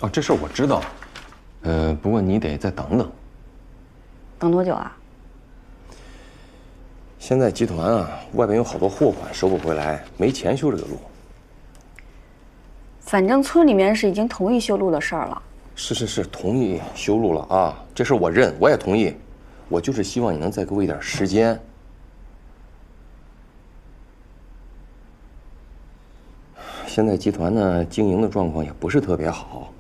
哦，这事儿我知道，不过你得再等等。等多久啊？现在集团啊，外边有好多货款收不回来，没钱修这个路。反正村里面是已经同意修路的事儿了。是，同意修路了啊，这事儿我认，我也同意。我就是希望你能再给我一点时间。现在集团呢，经营的状况也不是特别好，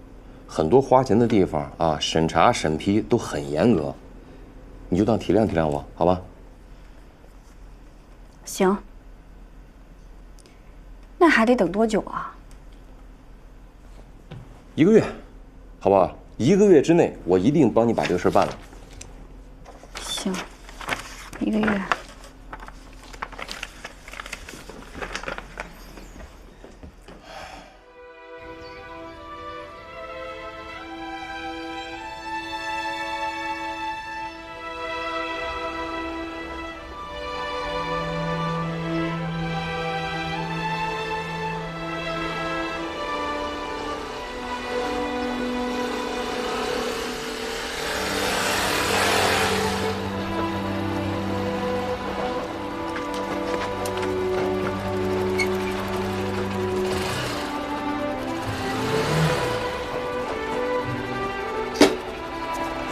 很多花钱的地方啊，审查审批都很严格，你就当体谅体谅我，好吧？行。那还得等多久啊1个月，好不好？1个月之内，我一定帮你把这个事儿办了。行，1个月。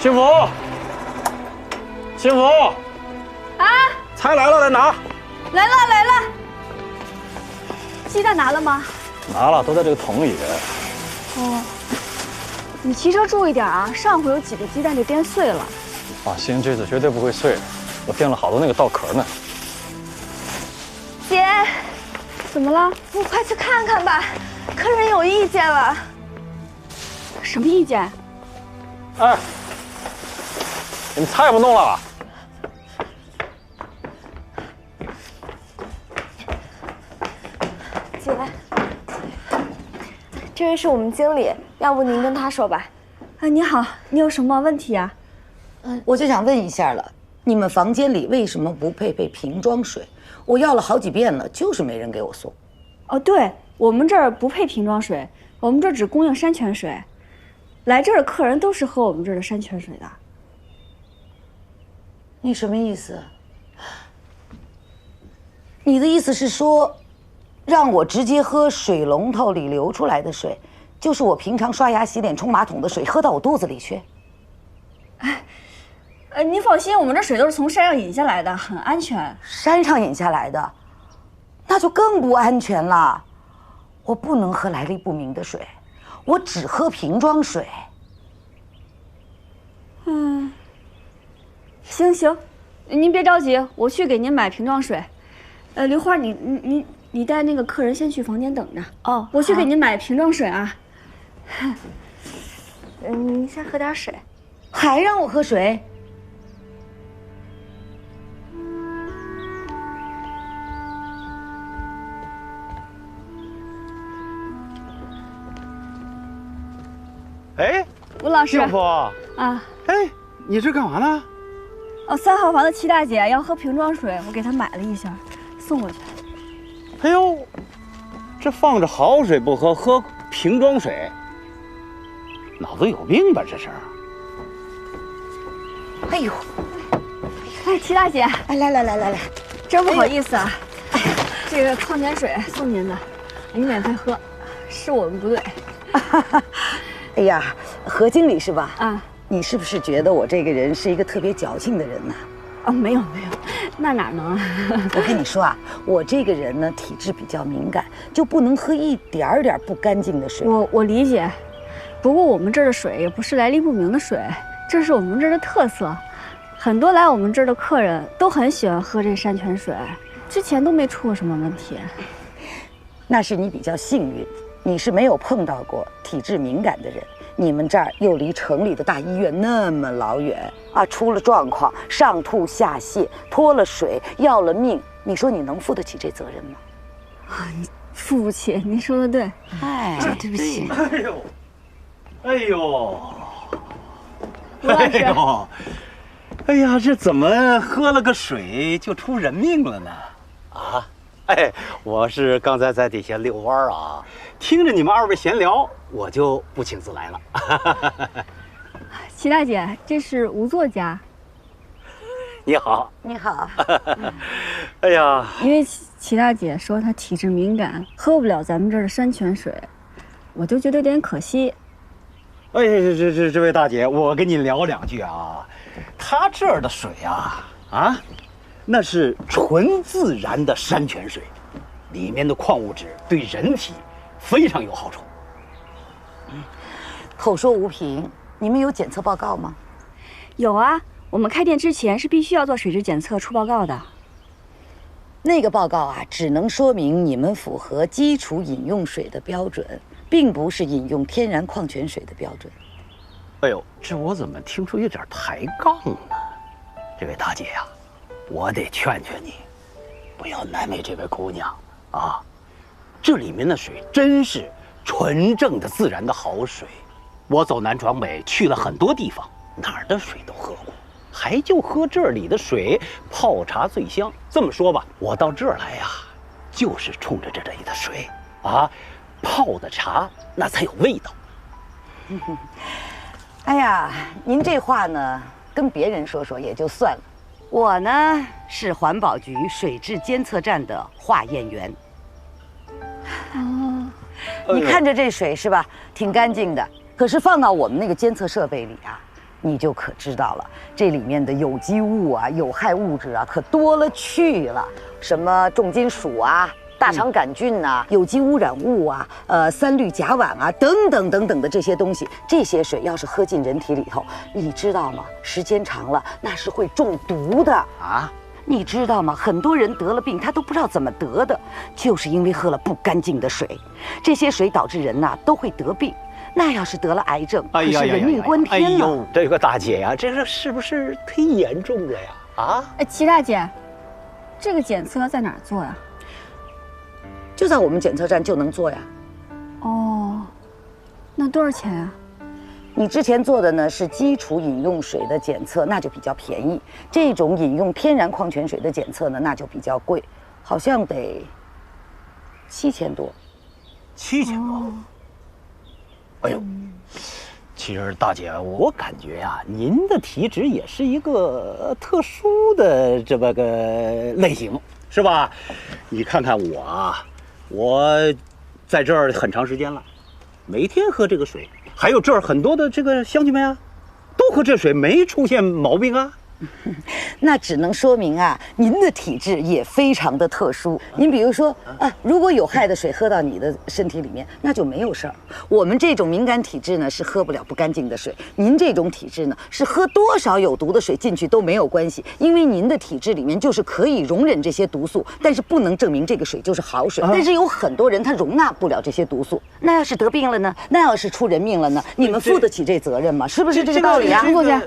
幸福，幸福，啊，菜来了，来拿。来了，鸡蛋拿了吗？拿了，都在这个桶里。哦，你骑车注意点啊，上回有几个鸡蛋就颠碎了。放心，这次绝对不会碎，我垫了好多那个稻壳呢。姐，怎么了？我快去看看吧，客人有意见了。什么意见？哎，你们菜不弄了？姐，这位是我们经理，要不您跟他说吧。啊，你好，你有什么问题啊？我就想问一下了，你们房间里为什么不配瓶装水？我要了好几遍了，就是没人给我送。哦，对，我们这儿不配瓶装水，我们这儿只供应山泉水。来这儿的客人都是喝我们这儿的山泉水的。你什么意思？你的意思是说，让我直接喝水龙头里流出来的水，就是我平常刷牙、洗脸、冲马桶的水，喝到我肚子里去？您放心，我们这水都是从山上引下来的，很安全。山上引下来的，那就更不安全了。我不能喝来历不明的水，我只喝瓶装水。行，您别着急，我去给您买瓶装水。刘花，你带那个客人先去房间等着。哦，我去给您买瓶装水啊。您先喝点水。还让我喝水？哎，吴老师。幸福啊。哎，你这干嘛呢？哦，3号房的齐大姐要喝瓶装水，我给她买了一箱，送过去。哎呦，这放着好水不喝，喝瓶装水，脑子有病吧？这是。哎呦，哎，齐大姐，哎，来，真不好意思啊，这个矿泉水送您的，您免费喝，是我们不对。哎呀，何经理是吧？啊，你是不是觉得我这个人是一个特别矫情的人呢？哦，没有，那哪能啊？我跟你说啊，我这个人呢体质比较敏感，就不能喝一点点不干净的水。我理解，不过我们这儿的水也不是来历不明的水，这是我们这儿的特色，很多来我们这儿的客人都很喜欢喝这山泉水，之前都没出过什么问题。那是你比较幸运，你是没有碰到过体质敏感的人。你们这儿又离城里的大医院那么老远啊，出了状况，上吐下泻，脱了水，要了命，你说你能负得起这责任吗？啊，你付不起，您说的对。哎，对不起。哎呦，吴老师，哎呀，这怎么喝了个水就出人命了呢？啊？哎，我是刚才在底下遛弯啊，听着你们二位闲聊，我就不请自来了。齐大姐，这是吴作家。你好，你好。哎呀，因为齐大姐说她体质敏感，喝不了咱们这儿的山泉水，我就觉得有点可惜。哎，这位大姐，我跟你聊两句啊。他这儿的水啊，那是纯自然的山泉水，里面的矿物质对人体非常有好处。口说无凭，你们有检测报告吗？有啊，我们开店之前是必须要做水质检测出报告的。那个报告啊，只能说明你们符合基础饮用水的标准，并不是饮用天然矿泉水的标准。哎呦，这我怎么听出有点抬杠呢？这位大姐呀，我得劝劝你，不要难为这位姑娘啊。这里面的水真是纯正的自然的好水。我走南闯北去了很多地方，哪儿的水都喝过，还就喝这里的水泡茶最香。这么说吧，我到这儿来呀，就是冲着这里的水啊，泡的茶那才有味道。哎呀，您这话呢，跟别人说说也就算了。我呢是环保局水质监测站的化验员。哦，你看着这水是吧，挺干净的。可是放到我们那个监测设备里啊，你就可知道了，这里面的有机物啊、有害物质啊，可多了去了，什么重金属啊、大肠杆菌呐、有机污染物啊、三氯甲烷啊等等等等的这些东西，这些水要是喝进人体里头，你知道吗？时间长了那是会中毒的啊！你知道吗？很多人得了病，他都不知道怎么得的，就是因为喝了不干净的水。这些水导致人呐都会得病。那要是得了癌症，可是人命关天了。哎呦，这个大姐呀，这是不是忒严重了呀？啊？哎，齐大姐，这个检测在哪儿做呀？就在我们检测站就能做呀。哦，那多少钱啊？你之前做的呢是基础饮用水的检测，那就比较便宜。这种饮用天然矿泉水的检测呢，那就比较贵，好像得7000多。7000多。哎呦，其实大姐，我感觉呀，您的体质也是一个特殊的这么个类型，是吧？你看看我啊，我在这儿很长时间了，每天喝这个水，还有这儿很多的这个乡亲们啊，都喝这水，没出现毛病啊。那只能说明啊，您的体质也非常的特殊。您比如说如果有害的水喝到你的身体里面，那就没有事儿。我们这种敏感体质呢，是喝不了不干净的水。您这种体质呢，是喝多少有毒的水进去都没有关系，因为您的体质里面就是可以容忍这些毒素，但是不能证明这个水就是好水。但是有很多人他容纳不了这些毒素，那要是得病了呢？那要是出人命了呢？你们负得起这责任吗？是不是这个道理啊？作家，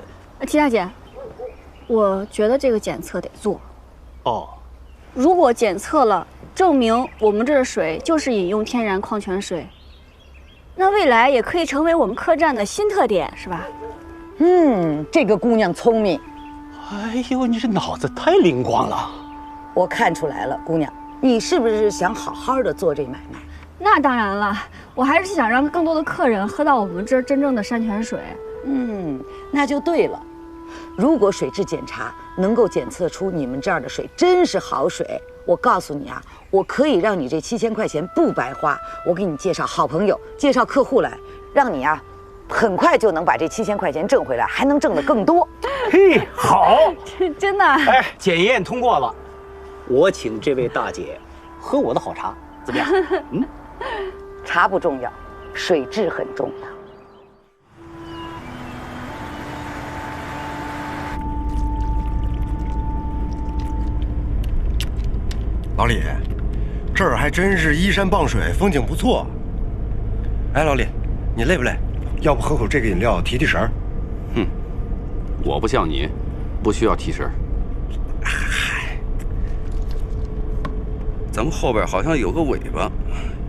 齐大姐。我觉得这个检测得做。哦，如果检测了，证明我们这儿的水就是饮用天然矿泉水，那未来也可以成为我们客栈的新特点，是吧？这个姑娘聪明。哎呦，你这脑子太灵光了。我看出来了，姑娘，你是不是想好好的做这买卖？那当然了，我还是想让更多的客人喝到我们这儿真正的山泉水。那就对了。如果水质检查能够检测出你们这儿的水真是好水，我告诉你啊，我可以让你这7000块钱不白花。我给你介绍好朋友，介绍客户来，让你啊，很快就能把这7000块钱挣回来，还能挣得更多。嘿，好，真的。哎，检验通过了，我请这位大姐喝我的好茶，怎么样？茶不重要，水质很重要。老李，这儿还真是依山傍水，风景不错。哎，老李，你累不累？要不喝口这个饮料提提神儿？我不像你，不需要提神。嗨，咱们后边好像有个尾巴，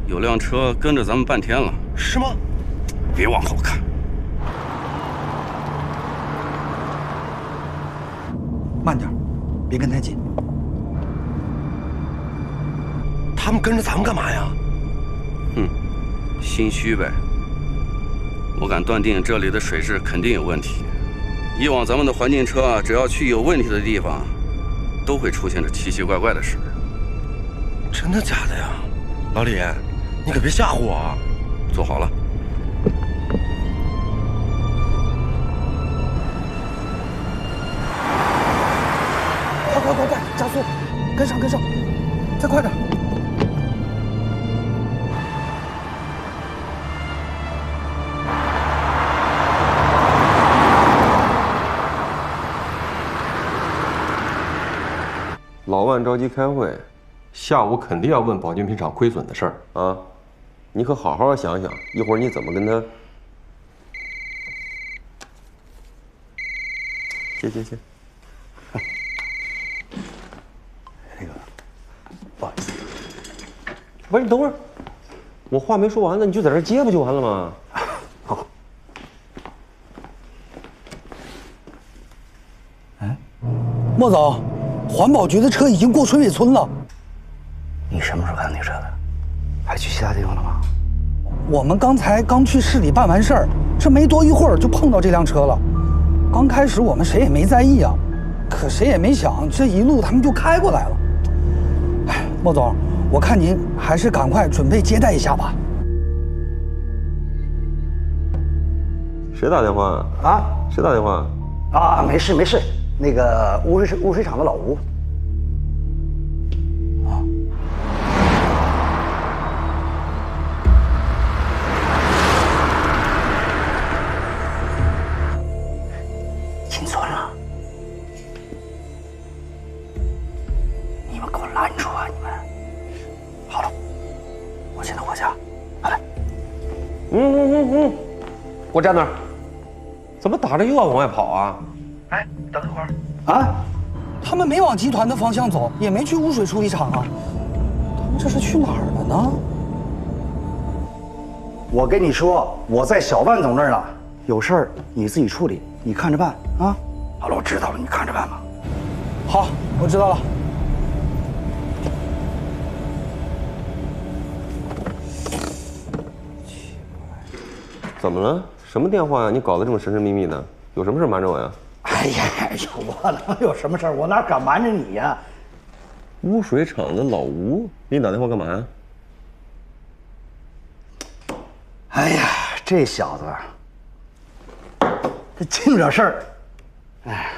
有辆车跟着咱们半天了。是吗？别往后看。慢点，别跟太紧。他们跟着咱们干嘛呀？心虚呗。我敢断定这里的水质肯定有问题。以往咱们的环境车只要去有问题的地方，都会出现这奇奇怪怪的事。真的假的呀？老李，你可别吓唬我啊！坐好了。快，加速，跟上，再快点！老万着急开会，下午肯定要问保健品厂亏损的事儿啊！你可好好想想，一会儿你怎么跟他……接。那个，不好意思，不是你等会儿，我话没说完呢，你就在这接不就完了吗？好。莫总，环保局的车已经过水尾村了。你什么时候看那车的？还去其他地方了吗？我们刚才去市里办完事儿，这没多一会儿就碰到这辆车了。刚开始我们谁也没在意啊，可谁也没想这一路他们就开过来了。哎，莫总，我看您还是赶快准备接待一下吧。谁打电话啊？谁打电话？啊，没事，那个污水厂的老吴。进村了，你们给我拦住啊！你们，好了，我现在回家，来。给我站那儿！怎么打着又要往外跑啊？哎，等一会儿啊，他们没往集团的方向走，也没去污水处理厂啊，他们这是去哪儿了呢？我跟你说，我在小万总那儿呢，有事儿你自己处理，你看着办啊。好了，我知道了，你看着办吧。好，我知道了。怎么了？什么电话呀？你搞得这么神神秘秘的，有什么事瞒着我呀？哎呀，我能有什么事儿？我哪敢瞒着你呀？污水厂的老吴给你打电话干嘛呀？哎呀，这小子，他净惹事儿。哎，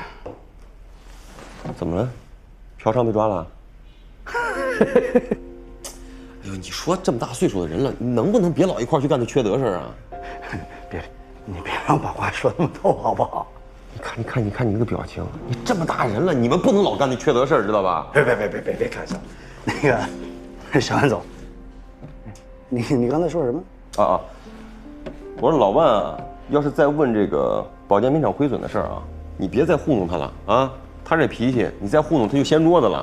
怎么了？嫖娼被抓了？哎呦，你说这么大岁数的人了，你能不能别老一块去干那缺德事儿啊？你别让我把话说那么透，好不好？你看你那个表情，你这么大人了，你们不能老干那缺德事儿，知道吧？别开玩笑。那个，小安总，你刚才说什么？啊！我说老万啊，要是再问这个保健品厂亏损的事儿啊，你别再糊弄他了啊！他这脾气，你再糊弄他就掀桌子了。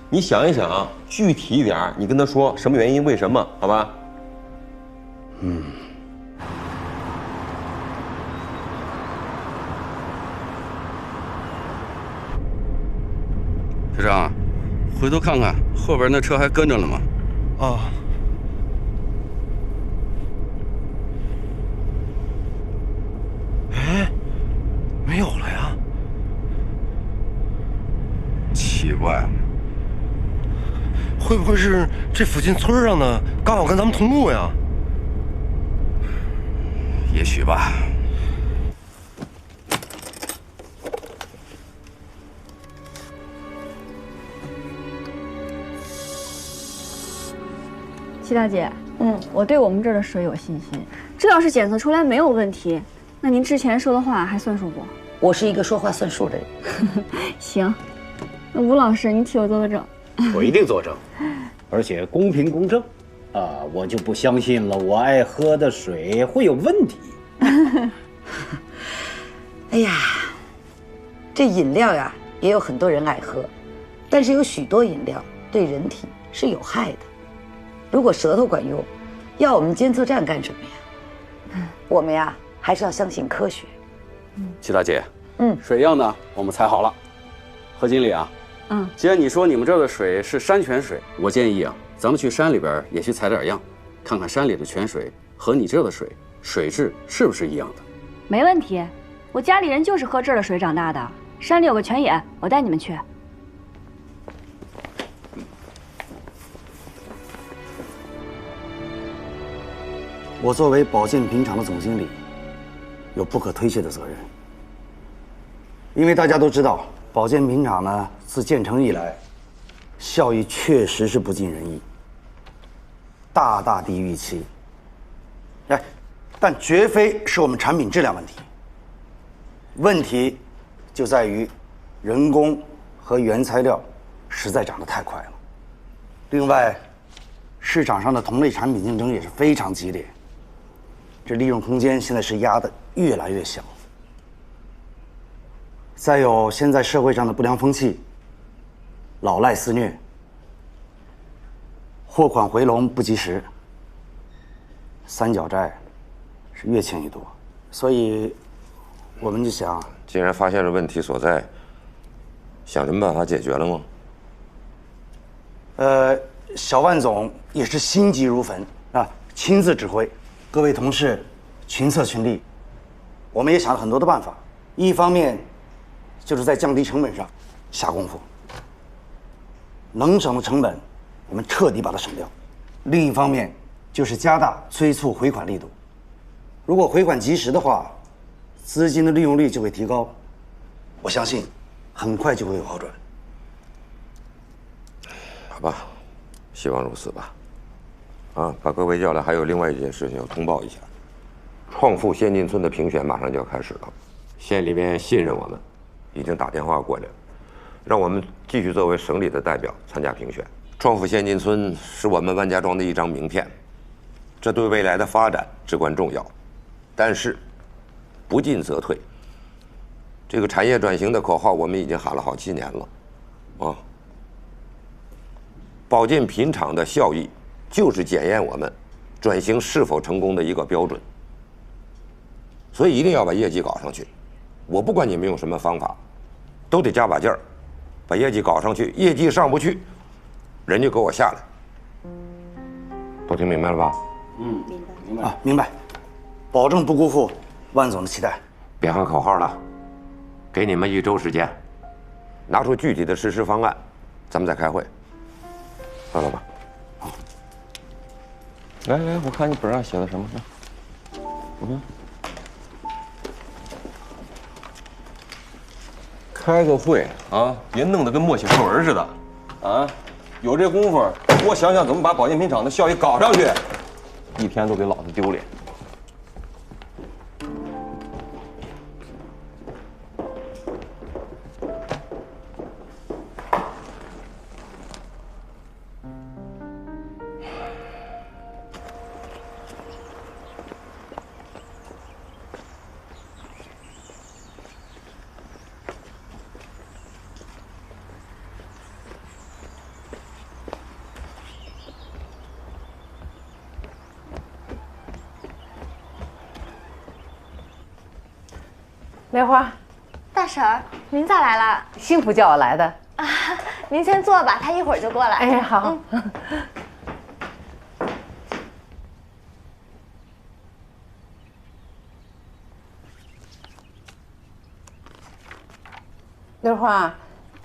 你想一想，具体一点，你跟他说什么原因，为什么，好吧？队长，回头看看后边那车还跟着了吗？啊。哎，没有了呀。奇怪，会不会是这附近村上的刚好跟咱们同路呀？也许吧。齐大姐，我对我们这儿的水有信心。这要是检测出来没有问题，那您之前说的话还算数不？我是一个说话算数的人。行，那吴老师，您替我做个证。我一定作证，而且公平公正。我就不相信了，我爱喝的水会有问题。哎呀，这饮料呀，也有很多人爱喝，但是有许多饮料对人体是有害的。如果舌头管用，要我们监测站干什么呀？我们呀，还是要相信科学。齐大姐，水样呢，我们采好了。何经理啊，既然你说你们这儿的水是山泉水，我建议啊，咱们去山里边也去采点样，看看山里的泉水和你这儿的水水质是不是一样的。没问题，我家里人就是喝这儿的水长大的。山里有个泉眼，我带你们去。我作为保健品厂的总经理，有不可推卸的责任。因为大家都知道，保健品厂呢自建成以来，效益确实是不尽人意，大大低于预期。哎，但绝非是我们产品质量问题，问题就在于人工和原材料实在涨得太快了。另外，市场上的同类产品竞争也是非常激烈。这利润空间现在是压得越来越小。再有现在社会上的不良风气，老赖肆虐，货款回笼不及时，三角债是越欠越多，所以我们就想，既然发现了问题所在，想什么办法解决了吗？小万总也是心急如焚啊，亲自指挥。各位同事群策群力，我们也想了很多的办法。一方面就是在降低成本上下功夫，能省的成本我们彻底把它省掉；另一方面就是加大催促回款力度。如果回款及时的话，资金的利用率就会提高，我相信很快就会有好转。好吧，希望如此吧。啊，把各位叫来，还有另外一件事情要通报一下。创富先进村的评选马上就要开始了，县里面信任我们，已经打电话过来了，让我们继续作为省里的代表参加评选。创富先进村是我们万家庄的一张名片，这对未来的发展至关重要。但是，不进则退。这个产业转型的口号我们已经喊了好7年了，啊，保健品厂的效益就是检验我们转型是否成功的一个标准，所以一定要把业绩搞上去。我不管你们用什么方法，都得加把劲儿，把业绩搞上去。业绩上不去，人就给我下来。都听明白了吧？明白啊，明白，保证不辜负万总的期待。别喊口号了，给你们1周时间，拿出具体的实施方案，咱们再开会。到了吧？来来，我看你本上写的什么？开个会啊，别弄得跟默写课文似的，啊，有这功夫多想想怎么把保健品厂的效益搞上去，一天都给老子丢脸。莲花，大婶儿，您咋来了？幸福叫我来的。啊，您先坐吧，他一会儿就过来。哎，好。莲花，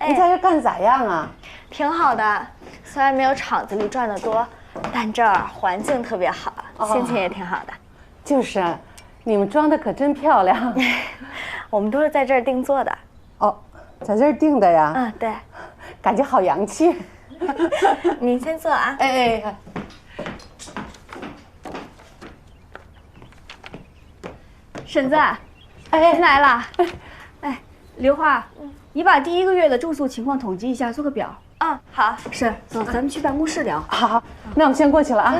你在这干咋样啊？挺好的，虽然没有厂子里赚得多，但这儿环境特别好，心情也挺好的。就是啊，你们装的可真漂亮。我们都是在这儿定做的。哦，在这儿定的呀？嗯，对。感觉好洋气。您先坐啊。哎。婶子，您来了。哎，刘花，你把第1个月的住宿情况统计一下，做个表。嗯，好。是，走，咱们去办公室聊。好，那我们先过去了啊。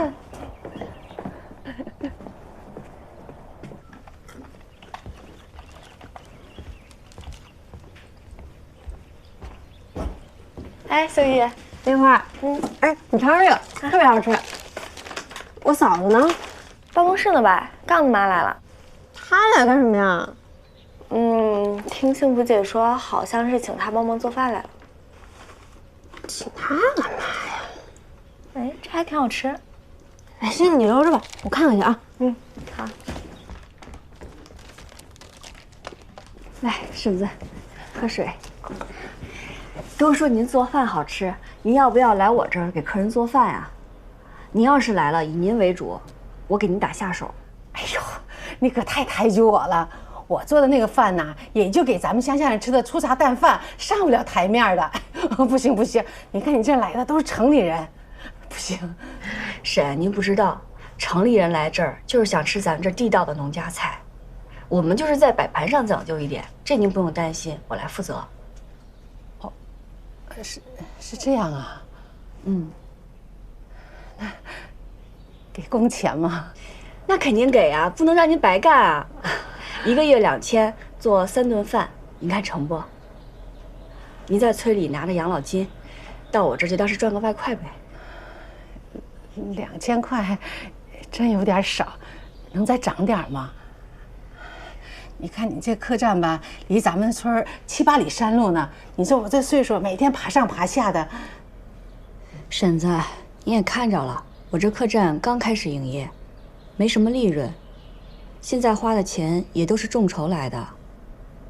哎，小雨，莲花，哎，你尝尝这个，特别好吃。我嫂子呢？办公室呢吧？杠子妈来了。她来干什么呀？听幸福姐说，好像是请她帮忙做饭来了。请她干嘛呀？哎，这还挺好吃。哎，行，你留着吧，我看看去啊。嗯，好。来，婶子，喝水。都说您做饭好吃，您要不要来我这儿给客人做饭呀？您要是来了，以您为主，我给您打下手。哎呦，你可太抬举我了。我做的那个饭呐，也就给咱们乡下人吃的粗茶淡饭，上不了台面的。不行不行，你看你这来的都是城里人，不行。婶，您不知道，城里人来这儿就是想吃咱们这地道的农家菜，我们就是在摆盘上讲究一点，这您不用担心，我来负责。哦，是这样啊。嗯。那给工钱吗？那肯定给啊，不能让您白干啊。1个月2000，做3顿饭，您看成不？您在村里拿着养老金，到我这就当是赚个外快呗。2000块，真有点少，能再涨点吗？你看你这客栈吧，离咱们村7、8里山路呢。你说我这岁数，每天爬上爬下的。婶子，你也看着了，我这客栈刚开始营业，没什么利润，现在花的钱也都是众筹来的，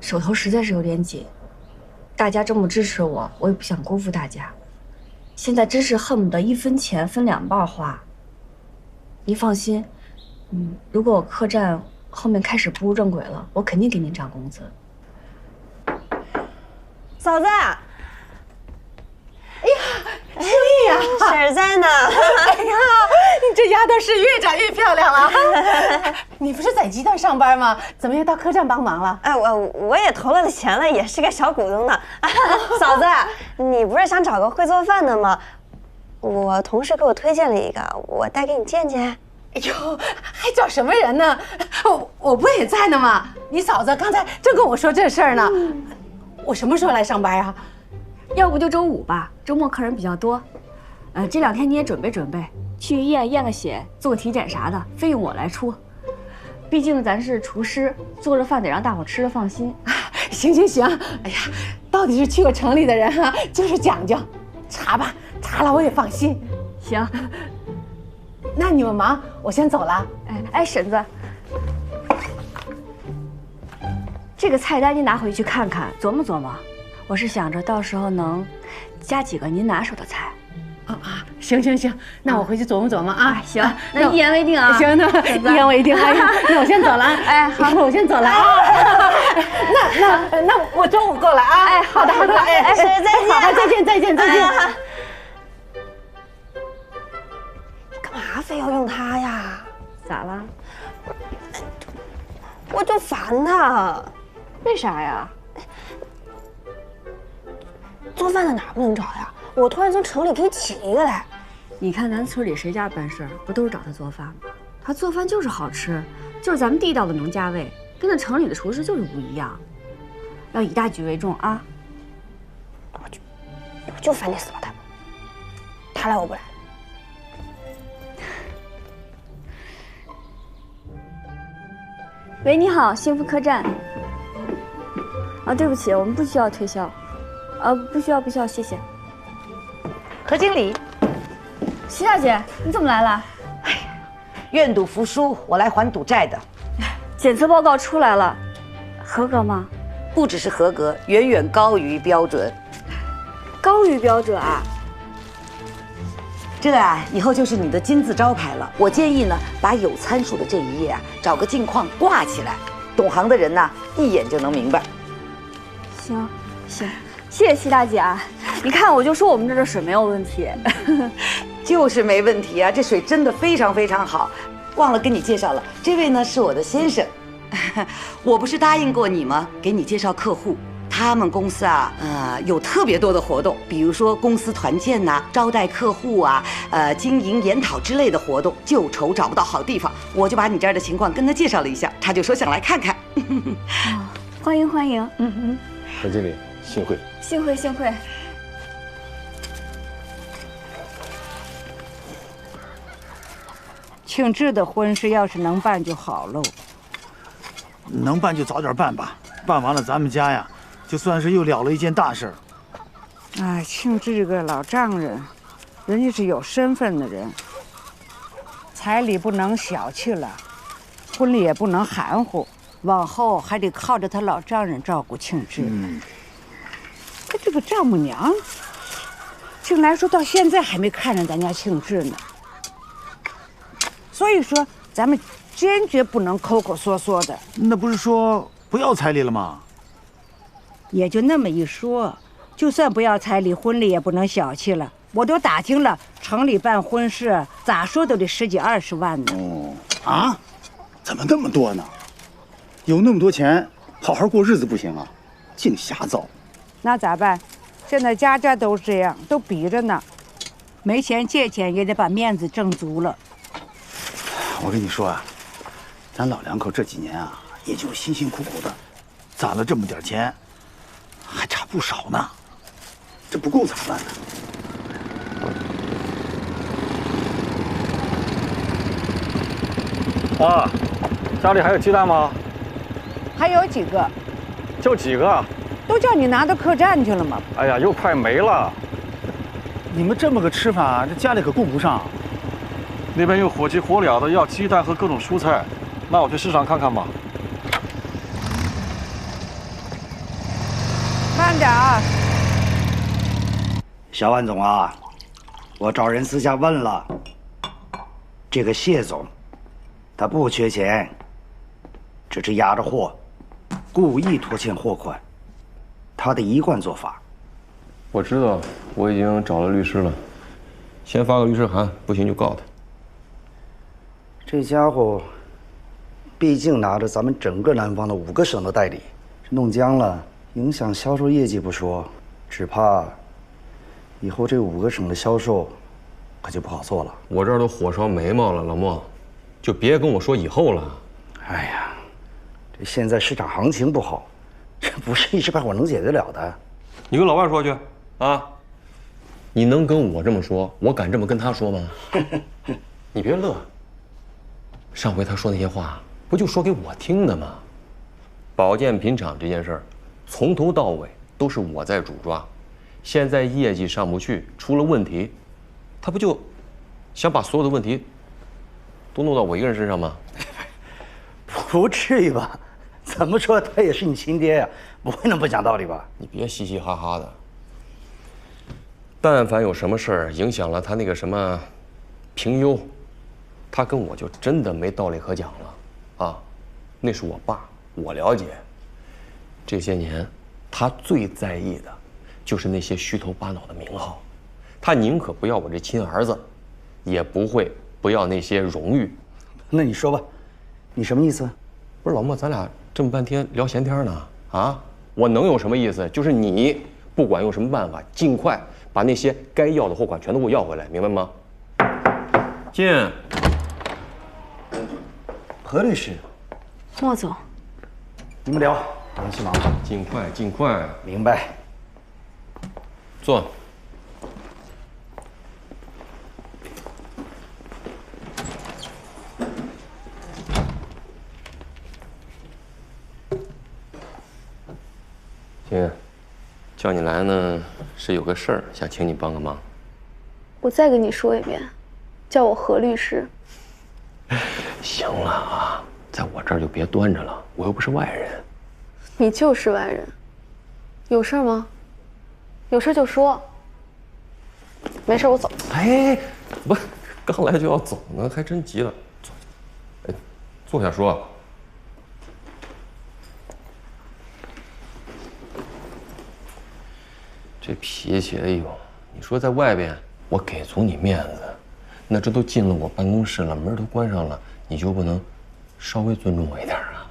手头实在是有点紧。大家这么支持我，我也不想辜负大家。现在真是恨不得1分钱分2半花。您放心，如果我客栈后面开始步入正轨了，我肯定给您涨工资。嫂子，哎呀，诗丽呀，婶儿在呢。哎呀，你这丫头是越长越漂亮了。你不是在集团上班吗？怎么又到客栈帮忙了？哎，我也投了钱了，也是个小股东呢。嫂子，你不是想找个会做饭的吗？我同事给我推荐了一个，我带给你见见。哎呦，还找什么人呢？我不也在呢吗？你嫂子刚才正跟我说这事儿呢。我什么时候来上班啊？要不就周5吧，周末客人比较多。这2天你也准备准备，去医院验个血，做个体检啥的，费用我来出。毕竟咱是厨师，做着饭得让大伙吃着放心。行行行，哎呀，到底是去过城里的人啊，就是讲究。查吧，查了我也放心。行，那你们忙，我先走了。哎，婶子，这个菜单您拿回去看看，琢磨琢磨。我是想着到时候能加几个您拿手的菜。行行行，那我回去琢磨琢磨啊。行，那一言为定啊。行，那一言为定。哎呀，那我先走了。哎，好，我先走了啊。那我中午过来啊。哎，好的好的。哎，婶儿再见。好，再见再见再见。你干嘛非要用它呀？咋了？我就烦他。为啥呀？做饭的哪不能找呀？我突然从城里给你起一个来。你看咱村里谁家办事儿不都是找他做饭吗？他做饭就是好吃，就是咱们地道的农家味，跟那城里的厨师就是不一样。要以大局为重啊！我就烦那死老太婆，他来我不来。喂，你好，幸福客栈。对不起，我们不需要推销。不需要，谢谢。何经理，徐大姐，你怎么来了？哎呀，愿赌服输，我来还赌债的。检测报告出来了，合格吗？不只是合格，远远高于标准。高于标准啊？这以后就是你的金字招牌了。我建议呢，把有参数的这一页找个镜框挂起来，懂行的人呢一眼就能明白。行，谢谢徐大姐啊！你看，我就说我们这儿的水没有问题，就是没问题啊！这水真的非常非常好。忘了跟你介绍了，这位呢是我的先生。我不是答应过你吗？给你介绍客户，他们公司有特别多的活动，比如说公司团建呐、招待客户经营研讨之类的活动。就愁找不到好地方，我就把你这儿的情况跟他介绍了一下，他就说想来看看。欢迎。何经理。幸会。庆志的婚事要是能办就好喽。能办就早点办吧，办完了咱们家呀，就算是又了了一件大事儿。庆志这个老丈人，人家是有身份的人，彩礼不能小气了，婚礼也不能含糊，往后还得靠着他老丈人照顾庆志。他这个丈母娘，庆来说到现在还没看上咱家庆志呢。所以说，咱们坚决不能抠抠缩缩的。那不是说不要彩礼了吗？也就那么一说，就算不要彩礼，婚礼也不能小气了。我都打听了，城里办婚事咋说都得10几20万呢。哦啊，怎么那么多呢？有那么多钱，好好过日子不行啊？净瞎造。那咋办？现在家家都这样，都比着呢。没钱借钱也得把面子挣足了。我跟你说啊，咱老两口这几年啊，也就辛辛苦苦的攒了这么点钱，还差不少呢。这不够咋办呢？妈，家里还有鸡蛋吗？还有几个？就几个？都叫你拿到客栈去了吗？哎呀，又快没了。你们这么个吃法，这家里可顾不上。那边又火急火燎的要鸡蛋和各种蔬菜，那我去市场看看吧。慢点啊！小万总啊，我找人私下问了，这个谢总，他不缺钱，只是压着货，故意拖欠货款，他的一贯做法。我知道，我已经找了律师了，先发个律师函，不行就告他。这家伙，毕竟拿着咱们整个南方的5个省的代理，弄僵了，影响销售业绩不说，只怕以后这5个省的销售可就不好做了。我这儿都火烧眉毛了，老莫，就别跟我说以后了。哎呀，这现在市场行情不好，这不是一时半会儿能解决了的。你跟老万说去啊！你能跟我这么说，我敢这么跟他说吗？你别乐。上回他说那些话，不就说给我听的吗？保健品厂这件事儿，从头到尾都是我在主抓。现在业绩上不去，出了问题，他不就想把所有的问题都弄到我一个人身上吗？不至于吧？怎么说他也是你亲爹呀，不会那么不讲道理吧？你别嘻嘻哈哈的。但凡有什么事儿影响了他那个什么评优，他跟我就真的没道理可讲了啊！那是我爸，我了解。这些年，他最在意的就是那些虚头巴脑的名号，他宁可不要我这亲儿子，也不会不要那些荣誉。那你说吧，你什么意思？不是老莫，咱俩这么半天聊闲天呢啊！我能有什么意思？就是你不管用什么办法，尽快把那些该要的货款全都给我要回来，明白吗？进。何律师，莫总，你们聊，我们去忙。尽快，尽快。明白。坐。亲，叫你来呢，是有个事儿想请你帮个忙。我再跟你说一遍，叫我何律师。行了啊，在我这儿就别端着了，我又不是外人。你就是外人，有事吗？有事就说。没事，我走。哎，不，刚来就要走呢，还真急了。坐，哎，坐下说。这脾气，哎呦，你说在外边我给足你面子，那这都进了我办公室了，门都关上了，你就不能稍微尊重我一点啊？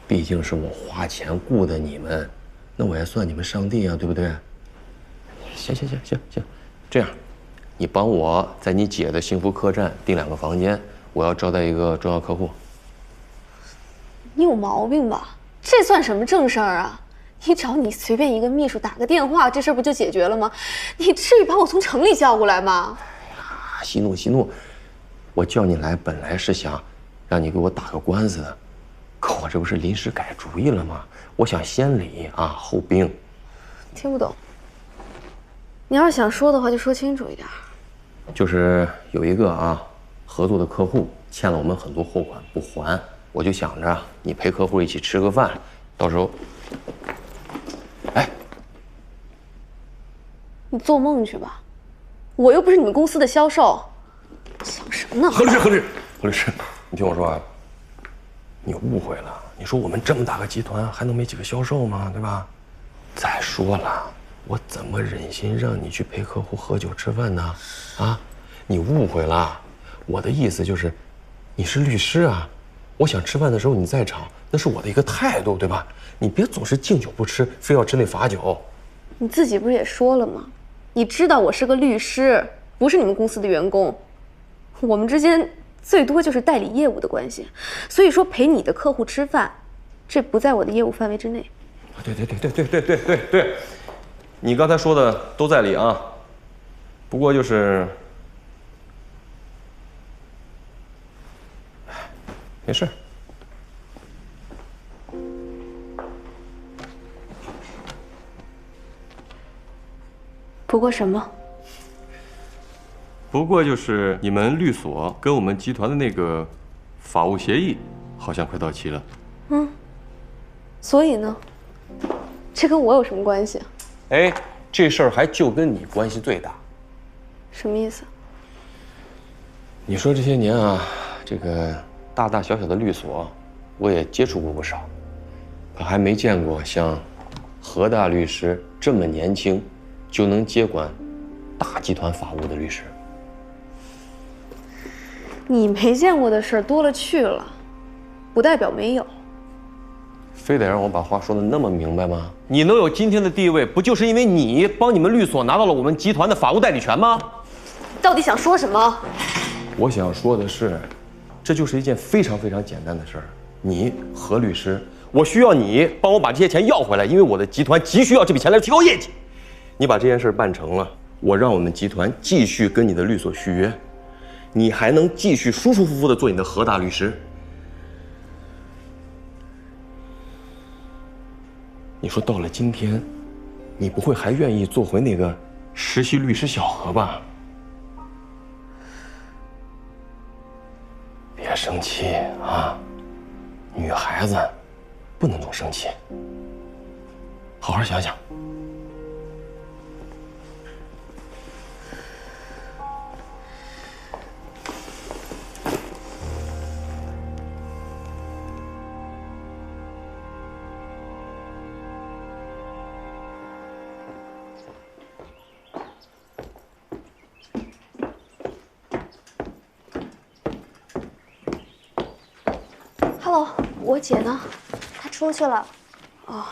毕竟是我花钱雇的你们，那我也算你们上帝啊，对不对？行，这样，你帮我在你姐的幸福客栈订2个房间，我要招待一个重要客户。你有毛病吧？这算什么正事儿啊？你找你随便一个秘书打个电话，这事儿不就解决了吗？你至于把我从城里叫过来吗？哎呀，息怒！我叫你来本来是想让你给我打个官司的，可我这不是临时改主意了吗？我想先礼啊后兵。听不懂。你要是想说的话，就说清楚一点。就是有一个合作的客户欠了我们很多货款不还，我就想着你陪客户一起吃个饭，到时候，你做梦去吧，我又不是你们公司的销售，想什么呢？何律师，你听我说啊，你误会了。你说我们这么大个集团，还能没几个销售吗？对吧？再说了，我怎么忍心让你去陪客户喝酒吃饭呢？你误会了，我的意思就是，你是律师啊，我想吃饭的时候你在场，那是我的一个态度，对吧？你别总是敬酒不吃，非要吃那罚酒。你自己不是也说了吗？你知道我是个律师，不是你们公司的员工，我们之间最多就是代理业务的关系，所以说陪你的客户吃饭，这不在我的业务范围之内。对，你刚才说的都在理啊，不过就是，没事。不过什么？不过就是你们律所跟我们集团的那个法务协议，好像快到期了。所以呢，这跟我有什么关系？这事儿还就跟你关系最大。什么意思？你说这些年这个大大小小的律所，我也接触过不少，可还没见过像何大律师这么年轻就能接管大集团法务的律师。你没见过的事儿多了去了，不代表没有。非得让我把话说得那么明白吗？你能有今天的地位，不就是因为你帮你们律所拿到了我们集团的法务代理权吗？到底想说什么？我想说的是，这就是一件非常非常简单的事儿。你何律师，我需要你帮我把这些钱要回来，因为我的集团急需要这笔钱来提高业绩。你把这件事办成了，我让我们集团继续跟你的律所续约，你还能继续舒舒服服地做你的何大律师。你说到了今天，你不会还愿意做回那个实习律师小何吧？别生气女孩子不能总生气，好好想想。Hello， 我姐呢？她出去了。哦。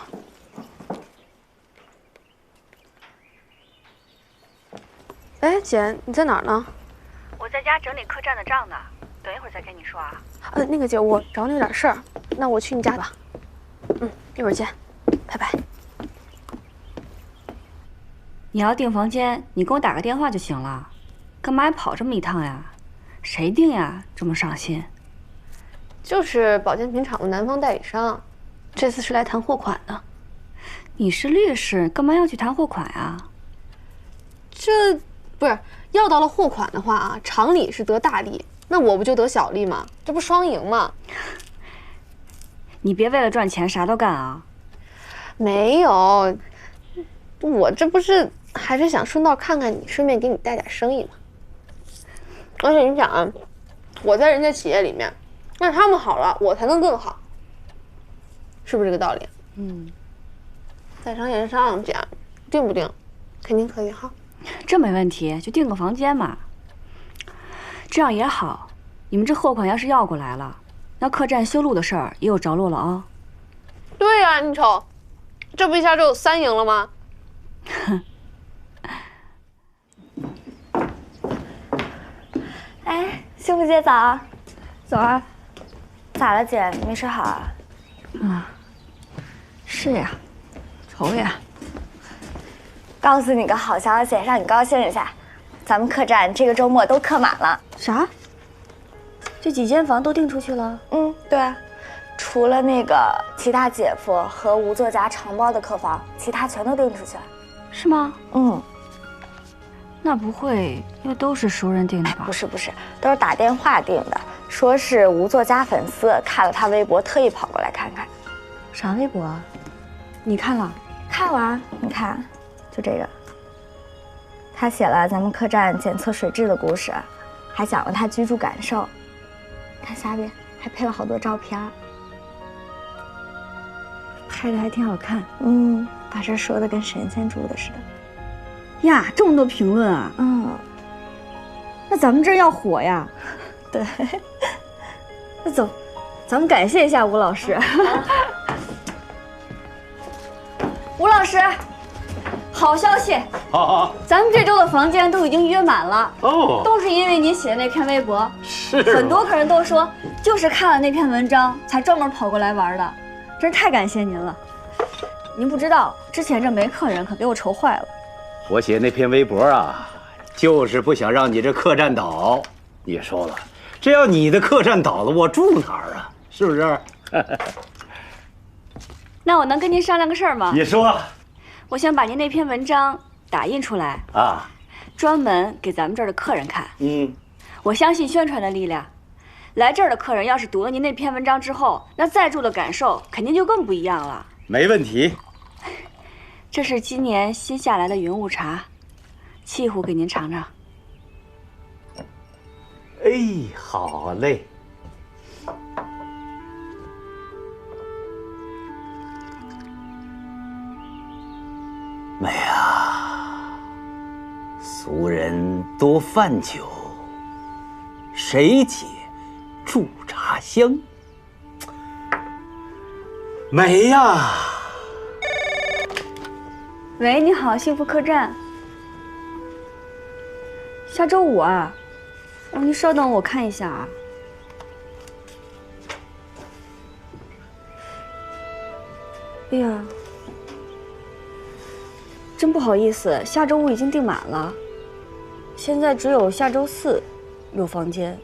姐，你在哪儿呢？我在家整理客栈的账呢，等一会儿再跟你说啊。那个姐，我找你有点事儿，那我去你家吧。一会儿见，拜拜。你要订房间，你给我打个电话就行了，干嘛还跑这么一趟呀？谁订呀？这么上心？就是保健品厂的南方代理商，这次是来谈货款的。你是律师，干嘛要去谈货款啊？这不是要到了货款的话常理是得大利，那我不就得小利吗？这不双赢吗？你别为了赚钱啥都干啊！没有，我这不是还是想顺道看看你，顺便给你带点生意嘛。而且你想我在人家企业里面。那他们好了，我才能更好，是不是这个道理？在商言商，姐，定不定？肯定可以哈。这没问题，就订个房间嘛。这样也好，你们这货款要是要过来了，那客栈修路的事儿也有着落了啊。对呀，你瞅，这不一下就3赢了吗？哼。幸福姐早。早啊。咋了姐？没睡好啊？是呀，愁呀。告诉你个好消息，让你高兴一下，咱们客栈这个周末都客满了。啥？这几间房都订出去了？对啊，除了那个齐大姐夫和吴作家承包的客房，其他全都订出去了。是吗？那不会又都是熟人订的吧？不是，都是打电话订的，说是吴作家粉丝看了他微博，特意跑过来看看。啥微博啊？你看了？看了啊，你看，就这个。他写了咱们客栈检测水质的故事，还讲了他居住感受。看下边还配了好多照片，拍的还挺好看。把这说的跟神仙住的似的。呀，这么多评论啊！那咱们这要火呀！对，那走，咱们感谢一下吴老师。吴老师，好消息！好，咱们这周的房间都已经约满了哦，都是因为您写的那篇微博。是，很多客人都说，就是看了那篇文章才专门跑过来玩的，真是太感谢您了。您不知道，之前这没客人可给我愁坏了。我写那篇微博啊，就是不想让你这客栈倒。你说了，这要你的客栈倒了，我住哪儿啊？是不是？那我能跟您商量个事儿吗？你说。我想把您那篇文章打印出来啊，专门给咱们这儿的客人看。我相信宣传的力量。来这儿的客人要是读了您那篇文章之后，那再住的感受肯定就更不一样了。没问题。这是今年新下来的云雾茶，沏壶给您尝尝。哎，好嘞。美啊，俗人多饭酒，谁解驻茶香？美呀！喂，你好，幸福客栈。下周5啊？您稍等，我看一下啊。哎呀，真不好意思，下周5已经订满了，现在只有下周4有房间。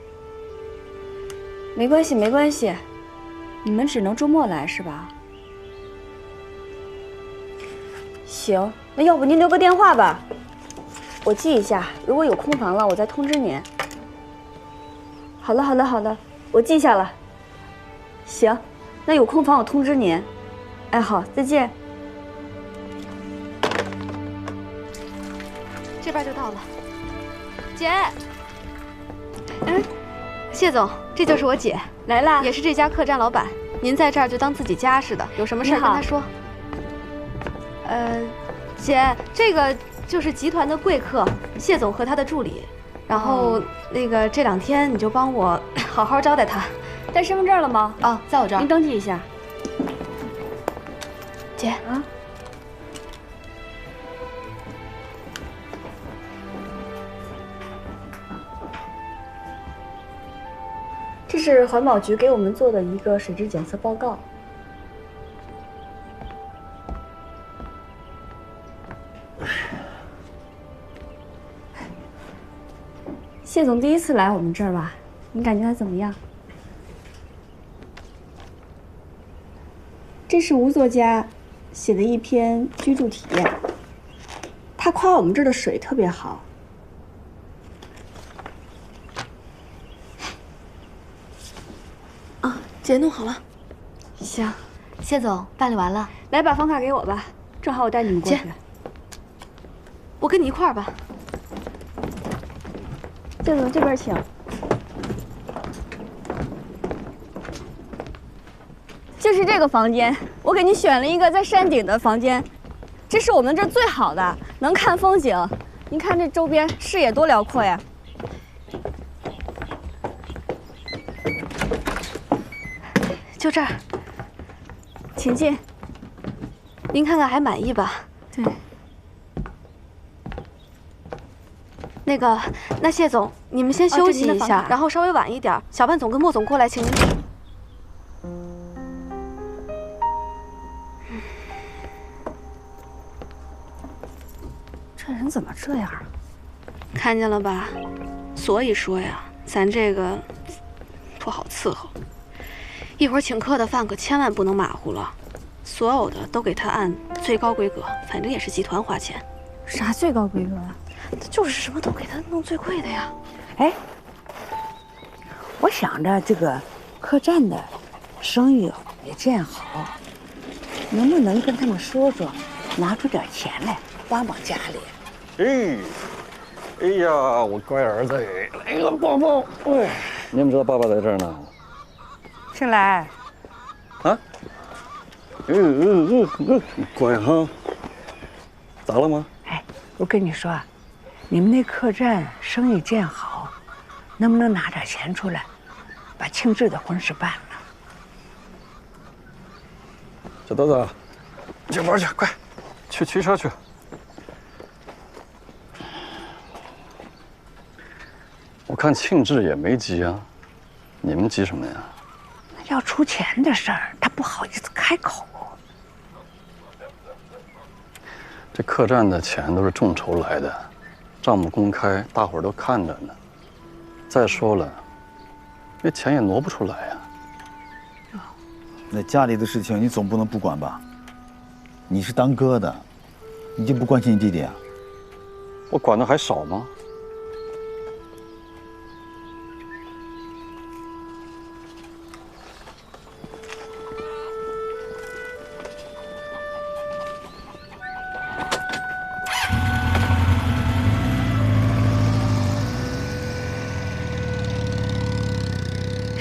没关系，没关系，你们只能周末来是吧？行，那要不您留个电话吧，我记一下，如果有空房了，我再通知您。好的，好的，好的，我记下了。行，那有空房我通知您。哎，好，再见。这边就到了，姐。谢总，这就是我姐，来啦，也是这家客栈老板。您在这儿就当自己家似的，有什么事跟她说。姐，这个就是集团的贵客谢总和他的助理，然后那个这2天你就帮我好好招待他。带身份证了吗？啊，在我这儿。您登记一下。姐啊。这是环保局给我们做的一个水质检测报告。谢总第一次来我们这儿吧，你感觉他怎么样？这是吴作家写的一篇居住体验，他夸我们这儿的水特别好。啊，姐弄好了。行，谢总办理完了，来把房卡给我吧，正好我带你们过去。我跟你一块儿吧。谢总这边请。就是这个房间，我给您选了一个在山顶的房间，这是我们这最好的，能看风景。您看这周边视野多辽阔呀！就这儿，请进。您看看还满意吧？对。那个，那谢总，你们先休息一下，然后稍微晚一点，小范总跟莫总过来，请您。这人怎么这样啊？看见了吧？所以说呀，咱这个不好伺候。一会儿请客的饭可千万不能马虎了，所有的都给他按最高规格，反正也是集团花钱。啥最高规格啊？就是什么都给他弄最贵的呀。哎，我想着这个客栈的生意也这样好，能不能跟他们说说，拿出点钱来帮帮家里？哎呀，我乖儿子，来个抱抱。哎，你怎么知道爸爸在这儿呢？进来。啊？乖哈。咋了吗？哎，我跟你说啊，你们那客栈生意这样好，能不能拿点钱出来，把庆志的婚事办了？小豆子，去玩去，快，去驱车去。我看庆志也没急啊，你们急什么呀？要出钱的事儿，他不好意思开口。这客栈的钱都是众筹来的，账目公开，大伙儿都看着呢。再说了，这钱也挪不出来呀。那家里的事情你总不能不管吧？你是当哥的，你就不关心你弟弟啊？我管的还少吗？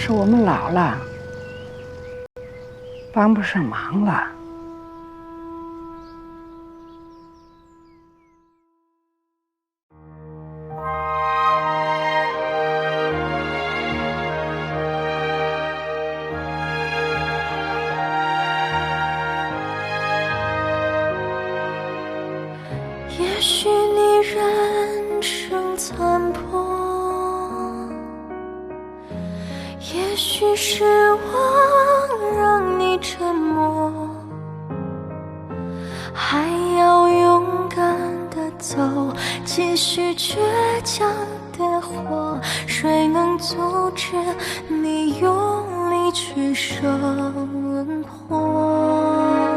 是我们老了，帮不上忙了。也许你人生残破，也许失望让你沉默，还要勇敢地走，继续倔强的活。谁能阻止你用力去生活？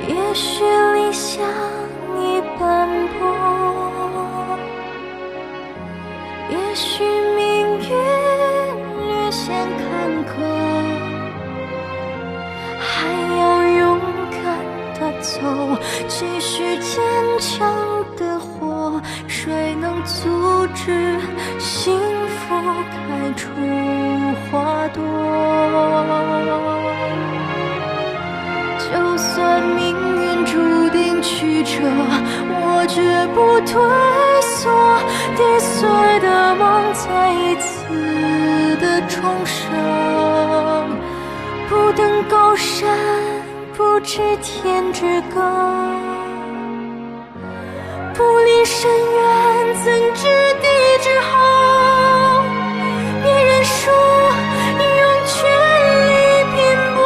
也许理想已斑驳，也许命运略显坎坷，还要勇敢地走，继续坚强地活。谁能阻止幸福开出花朵？就算命运注定曲折，我绝不退缩，跌碎的梦再一次的重生。不登高山，不知天之高，不临深渊，怎知地之厚？别人说用全力拼搏，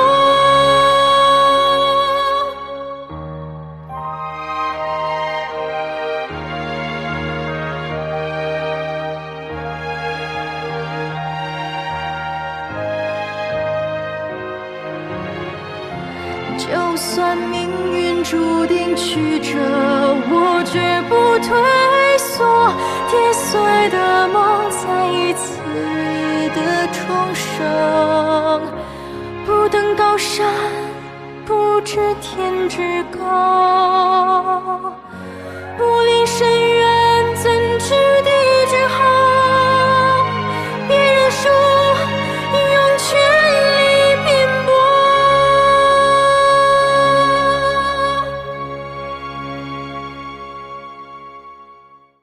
就算命运注定曲折，我绝不退缩，跌碎的梦再一次的重生。不登高山，不知天之高，不临深